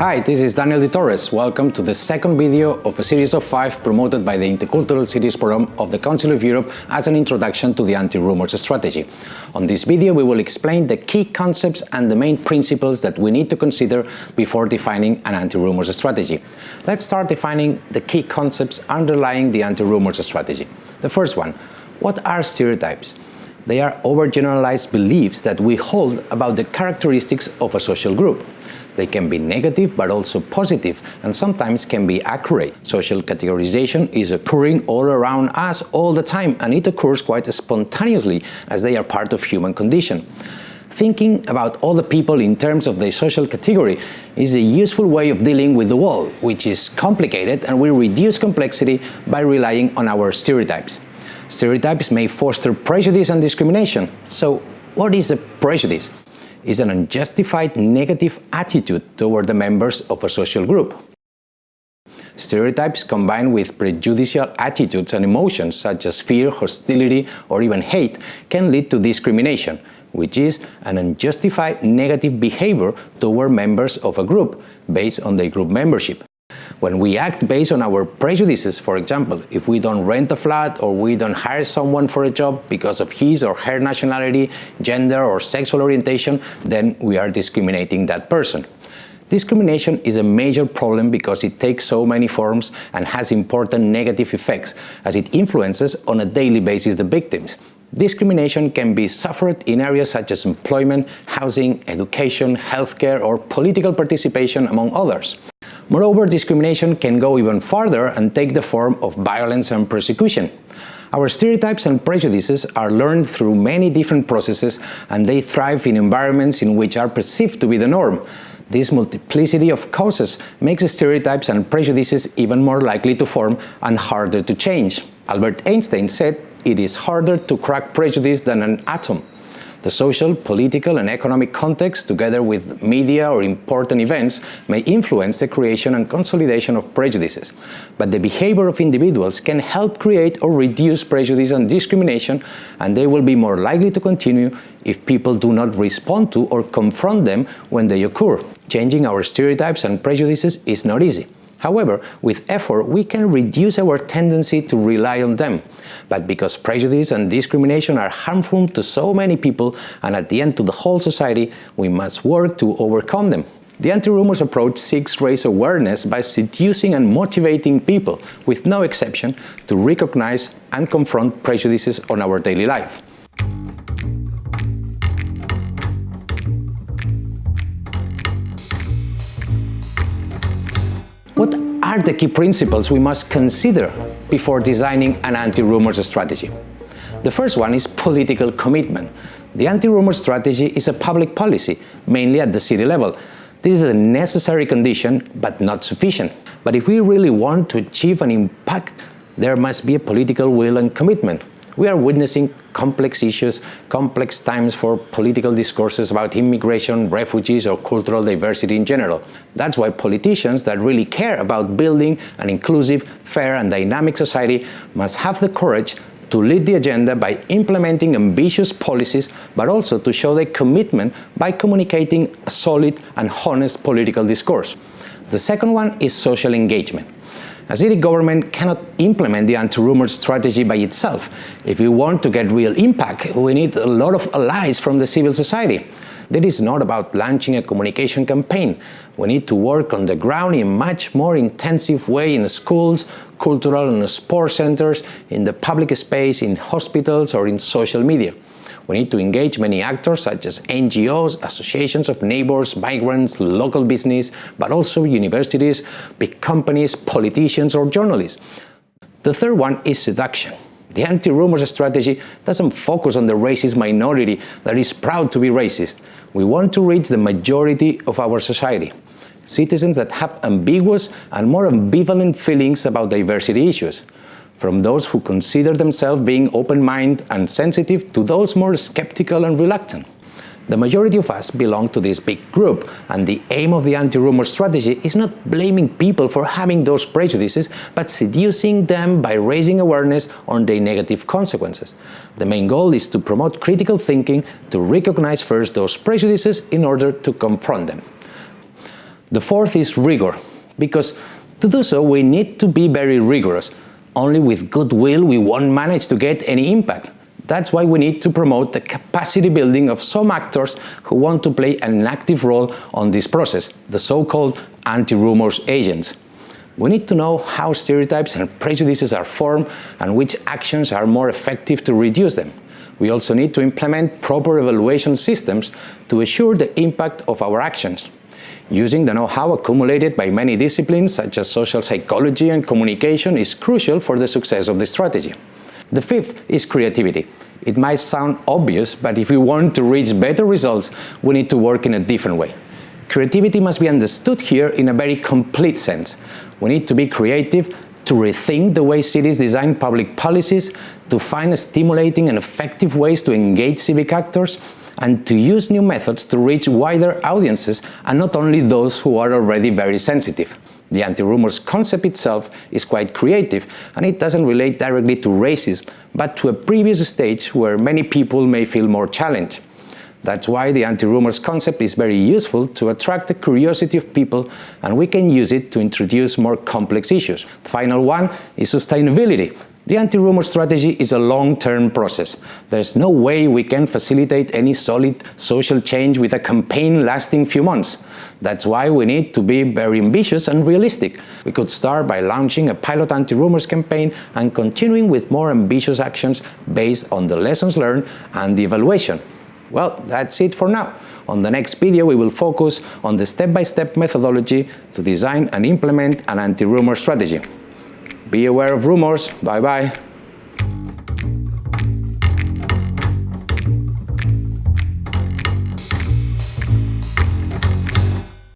Hi, this is Daniel de Torres. Welcome to the second video of a series of 5 promoted by the Intercultural Cities Program of the Council of Europe as an introduction to the Anti-Rumours strategy. On this video, we will explain the key concepts and the main principles that we need to consider before defining an anti-rumours strategy. Let's start defining the key concepts underlying the anti-rumours strategy. The first one, what are stereotypes? They are overgeneralized beliefs that we hold about the characteristics of a social group. They can be negative but also positive, and sometimes can be accurate. Social categorization is occurring all around us all the time, and it occurs quite spontaneously as they are part of human condition. Thinking about other people in terms of their social category is a useful way of dealing with the world, which is complicated, and we reduce complexity by relying on our stereotypes. Stereotypes may foster prejudice and discrimination. So, what is a prejudice? Is an unjustified negative attitude toward the members of a social group. Stereotypes combined with prejudicial attitudes and emotions such as fear, hostility, or even hate can lead to discrimination, which is an unjustified negative behavior toward members of a group based on their group membership. When we act based on our prejudices, for example, if we don't rent a flat or we don't hire someone for a job because of his or her nationality, gender, or sexual orientation, then we are discriminating that person. Discrimination is a major problem because it takes so many forms and has important negative effects as it influences on a daily basis the victims. Discrimination can be suffered in areas such as employment, housing, education, healthcare, or political participation, among others. Moreover, discrimination can go even farther and take the form of violence and persecution. Our stereotypes and prejudices are learned through many different processes, and they thrive in environments in which are perceived to be the norm. This multiplicity of causes makes stereotypes and prejudices even more likely to form and harder to change. Albert Einstein said, "It is harder to crack prejudice than an atom." The social, political, and economic context, together with media or important events, may influence the creation and consolidation of prejudices. But the behavior of individuals can help create or reduce prejudice and discrimination, and they will be more likely to continue if people do not respond to or confront them when they occur. Changing our stereotypes and prejudices is not easy. However, with effort, we can reduce our tendency to rely on them. But because prejudice and discrimination are harmful to so many people, and at the end to the whole society, we must work to overcome them. The anti-rumours approach seeks to raise awareness by seducing and motivating people, with no exception, to recognize and confront prejudices on our daily life. What are the key principles we must consider before designing an anti-rumours strategy? The first one is political commitment. The anti-rumours strategy is a public policy, mainly at the city level. This is a necessary condition, but not sufficient. But if we really want to achieve an impact, there must be a political will and commitment. We are witnessing complex issues, complex times for political discourses about immigration, refugees, or cultural diversity in general. That's why politicians that really care about building an inclusive, fair, and dynamic society must have the courage to lead the agenda by implementing ambitious policies, but also to show their commitment by communicating a solid and honest political discourse. The second one is social engagement. A city government cannot implement the anti-rumours strategy by itself. If we want to get real impact, we need a lot of allies from the civil society. That is not about launching a communication campaign. We need to work on the ground in a much more intensive way in schools, cultural and sports centers, in the public space, in hospitals, or in social media. We need to engage many actors such as NGOs, associations of neighbors, migrants, local business, but also universities, big companies, politicians, or journalists. The third one is seduction. The anti-rumours strategy doesn't focus on the racist minority that is proud to be racist. We want to reach the majority of our society, citizens that have ambiguous and more ambivalent feelings about diversity issues. From those who consider themselves being open-minded and sensitive to those more skeptical and reluctant. The majority of us belong to this big group, and the aim of the anti-rumours strategy is not blaming people for having those prejudices, but seducing them by raising awareness on their negative consequences. The main goal is to promote critical thinking, to recognize first those prejudices in order to confront them. The fourth is rigor, because to do so we need to be very rigorous. Only with goodwill we won't manage to get any impact. That's why we need to promote the capacity building of some actors who want to play an active role on this process, the so-called anti-rumors agents. We need to know how stereotypes and prejudices are formed and which actions are more effective to reduce them. We also need to implement proper evaluation systems to assure the impact of our actions. Using the know-how accumulated by many disciplines, such as social psychology and communication, is crucial for the success of the strategy. The fifth is creativity. It might sound obvious, but if we want to reach better results, we need to work in a different way. Creativity must be understood here in a very complete sense. We need to be creative to rethink the way cities design public policies, to find stimulating and effective ways to engage civic actors, and to use new methods to reach wider audiences and not only those who are already very sensitive. The anti-rumors concept itself is quite creative, and it doesn't relate directly to racism, but to a previous stage where many people may feel more challenged. That's why the anti-rumors concept is very useful to attract the curiosity of people, and we can use it to introduce more complex issues. The final one is sustainability. The anti-rumor strategy is a long-term process. There's no way we can facilitate any solid social change with a campaign lasting few months. That's why we need to be very ambitious and realistic. We could start by launching a pilot anti-rumors campaign and continuing with more ambitious actions based on the lessons learned and the evaluation. Well, that's it for now. On the next video, we will focus on the step-by-step methodology to design and implement an anti-rumor strategy. Be aware of rumors. Bye-bye.